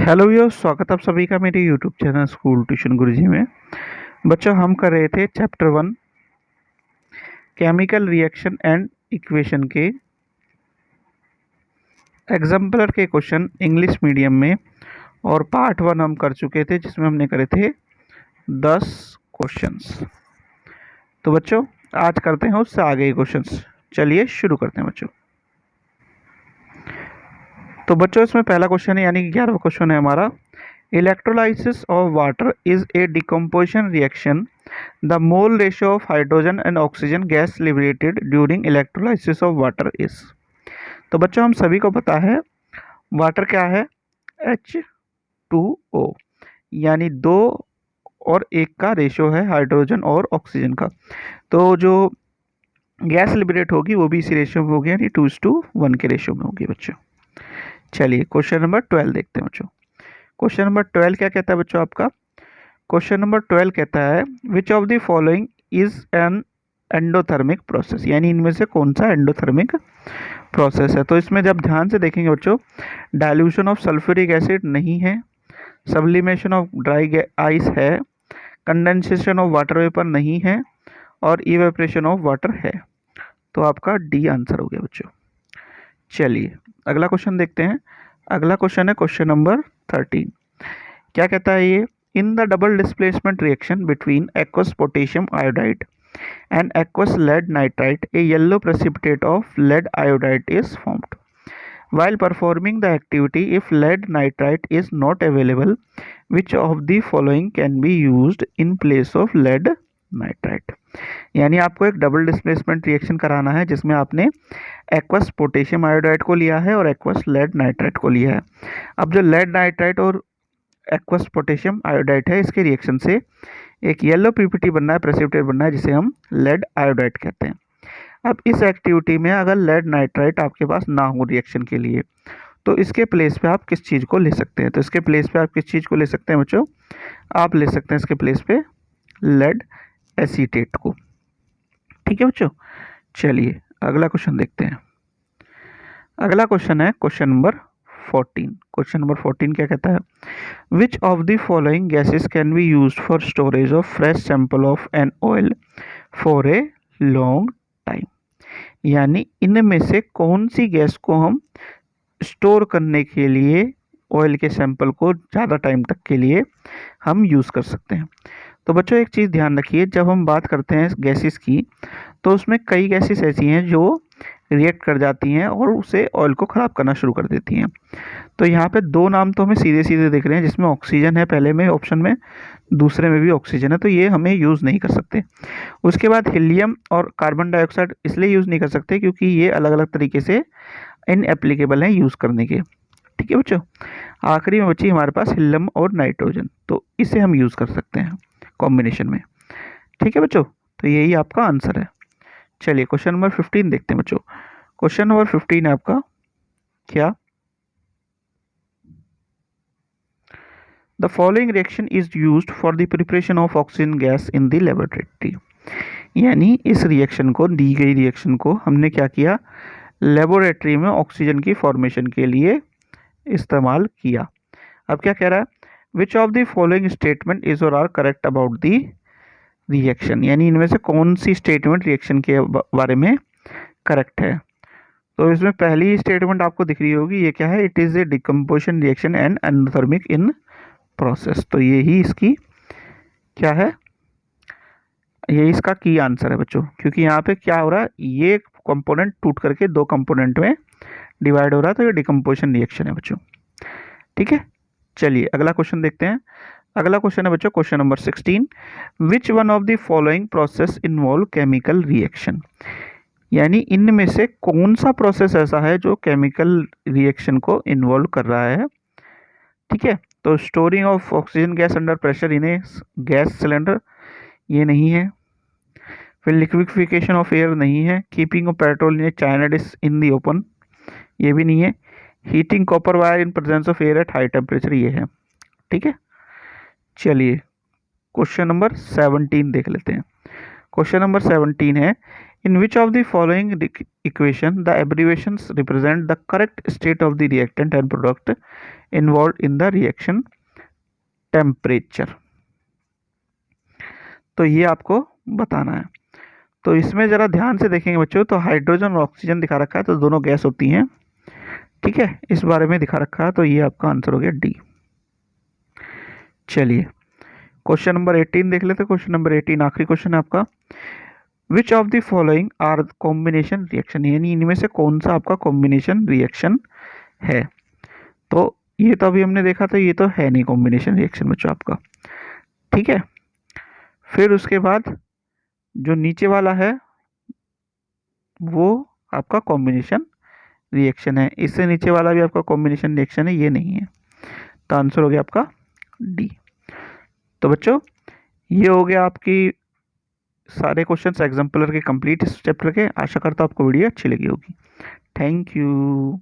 Hello भैया, स्वागत आप सभी का मेरे यूट्यूब चैनल स्कूल ट्यूशन गुरुजी में। बच्चों, हम कर रहे थे chapter 1 chemical reaction and equation के एग्जाम्पलर के क्वेश्चन इंग्लिश मीडियम में, और पार्ट 1 हम कर चुके थे जिसमें हमने करे थे 10 क्वेश्चंस। तो बच्चों, आज करते हैं उससे आगे के क्वेश्चंस। चलिए शुरू करते हैं बच्चों। तो बच्चों, इसमें पहला क्वेश्चन है, यानी कि 11वां क्वेश्चन है हमारा। Electrolysis of water is a decomposition reaction. The mole ratio of hydrogen and oxygen gas liberated during electrolysis of water is। तो बच्चों, हम सभी को पता है वाटर क्या है, H2O, यानी 2 और 1 का रेशियो है हाइड्रोजन और ऑक्सीजन का। तो जो गैस लिबरेट होगी वो भी इसी रेशियो में होगी, यानी 2:1 के रेशियो में होगी बच्चों। चलिए क्वेश्चन नंबर 12 देखते हैं बच्चों। क्वेश्चन नंबर 12 क्या कहता है बच्चों आपका? क्वेश्चन नंबर 12 कहता है which of the following is an endothermic process, यानी इनमें से कौन सा एंडोथर्मिक प्रोसेस है। तो इसमें जब ध्यान से देखेंगे बच्चों, डाइल्यूशन ऑफ सल्फ्यूरिक एसिड नहीं है, सब्लिमेशन ऑफ ड्राई आइस है, कंडेंसेशन ऑफ वाटर वेपर नहीं है, और इवेपोरेशन ऑफ वाटर है। तो आपका डी आंसर हो गया बच्चों। चलिए अगला क्वेश्चन देखते हैं। अगला क्वेश्चन है क्वेश्चन नंबर 13। क्या कहता है ये? In the double displacement reaction between aqueous potassium iodide and aqueous lead nitrite a yellow precipitate of lead iodide is formed. While performing the activity, if lead nitrite is not available, which of the following can be used in place of lead nitrite? यानी आपको एक double displacement reaction कराना है जिसमें आपने aqueous potassium iodide को लिया है और एक्वस लेड नाइट्राइट को लिया है। अब जो लेड नाइट्राइट और एक्वस पोटेशियम आयोडाइड है, इसके रिएक्शन से एक येलो पीपीटी बनना है, प्रेसिपिटेट बनना है, जिसे हम लेड आयोडाइड कहते हैं। अब इस एक्टिविटी में अगर लेड नाइट्राइट आपके पास ना हो रिएक्शन के लिए, तो इसके प्लेस पे आप किस चीज़ को ले सकते हैं? तो इसके प्लेस पे आप किस चीज़ को ले सकते हैं बच्चों? आप ले सकते हैं इसके प्लेस पे लेड एसीटेट को। ठीक है बच्चों, चलिए अगला क्वेश्चन देखते हैं। अगला क्वेश्चन है क्वेश्चन नंबर 14। क्वेश्चन नंबर 14 क्या कहता है? Which of the following gases can be used for storage of fresh sample of an oil for a long time, यानी इनमें से कौन सी गैस को हम स्टोर करने के लिए ऑयल के सैंपल को ज़्यादा टाइम तक के लिए हम यूज़ कर सकते हैं। तो बच्चों, एक चीज़ ध्यान रखिए, जब हम बात करते हैं गैसेस की, तो उसमें कई गैसेस ऐसी हैं जो रिएक्ट कर जाती हैं और उसे ऑयल को ख़राब करना शुरू कर देती हैं। तो यहाँ पे 2 नाम तो हमें सीधे सीधे दिख रहे हैं, जिसमें ऑक्सीजन है पहले में ऑप्शन में, दूसरे में भी ऑक्सीजन है, तो ये हमें यूज़ नहीं कर सकते। उसके बाद हीलियम और कार्बन डाइऑक्साइड इसलिए यूज़ नहीं कर सकते क्योंकि ये अलग अलग तरीके से इनएप्लीकेबल हैं यूज़ करने के। ठीक है बच्चों, आखिरी में बची हमारे पास हीलियम और नाइट्रोजन, तो इसे हम यूज़ कर सकते हैं कॉम्बिनेशन में। ठीक है बच्चों, तो यही आपका आंसर है। चलिए क्वेश्चन नंबर 15 देखते हैं बच्चों। क्वेश्चन नंबर 15 है आपका क्या? The following reaction is used for the preparation of oxygen gas in the laboratory। यानी इस रिएक्शन को, दी गई रिएक्शन को हमने क्या किया? लेबोरेटरी में ऑक्सीजन की फॉर्मेशन के लिए इस्तेमाल किया। अब क्या कह रहा है? Which of the following statement is or are correct about the reaction, यानी इनमें से कौन सी स्टेटमेंट रिएक्शन के बारे में करेक्ट है। तो इसमें पहली स्टेटमेंट आपको दिख रही होगी, ये क्या है? It is a decomposition reaction and endothermic in process. तो ये ही इसकी क्या है? ये इसका की आंसर है बच्चों, क्योंकि यहाँ पे क्या हो रहा है, ये कंपोनेंट टूट करके 2 कंपोनेंट में डिवाइड हो रहा है, तो ये डिकम्पोजिशन रिएक्शन है बच्चों। ठीक है, चलिए अगला क्वेश्चन देखते हैं। अगला क्वेश्चन है बच्चों question number 16। Which one of the following process involve chemical reaction, यानी इनमें से कौन सा प्रोसेस ऐसा है जो केमिकल रिएक्शन को इन्वॉल्व कर रहा है। ठीक है, तो storing of oxygen gas under pressure in A gas cylinder, ये नहीं है। फिर लिक्विफिकेशन ऑफ एयर नहीं है। Keeping of petrol in A China dish in the open, ये भी नहीं है। Heating copper wire in presence of air at high temperature, ये है। ठीक है, चलिए क्वेश्चन नंबर 17 देख लेते हैं। क्वेश्चन नंबर 17 है, in which of the following equation the abbreviations represent the correct state of the reactant and product involve in the reaction temperature. तो ये आपको बताना है। तो इसमें ज़रा ध्यान से देखेंगे बच्चों, तो हाइड्रोजन और ऑक्सीजन दिखा रखा है, तो दोनों गैस होती हैं, ठीक है, इस बारे में दिखा रखा है, तो ये आपका आंसर हो गया डी। चलिए क्वेश्चन नंबर 18 देख लेते हैं। क्वेश्चन नंबर 18 आखिरी क्वेश्चन है आपका। Which of the following are combination reaction, यानी इनमें से कौन सा आपका कॉम्बिनेशन रिएक्शन है। तो ये तो अभी हमने देखा था, ये तो है नहीं कॉम्बिनेशन रिएक्शन बच्चों आपका, ठीक है। फिर उसके बाद जो नीचे वाला है वो आपका कॉम्बिनेशन रिएक्शन है, इससे नीचे वाला भी आपका कॉम्बिनेशन रिएक्शन है, ये नहीं है। तो आंसर हो गया आपका डी। तो बच्चों ये हो गया आपकी सारे क्वेश्चंस एग्जाम्पलर के कंप्लीट इस चैप्टर के। आशा करता हूँ आपको वीडियो अच्छी लगी होगी। Thank you.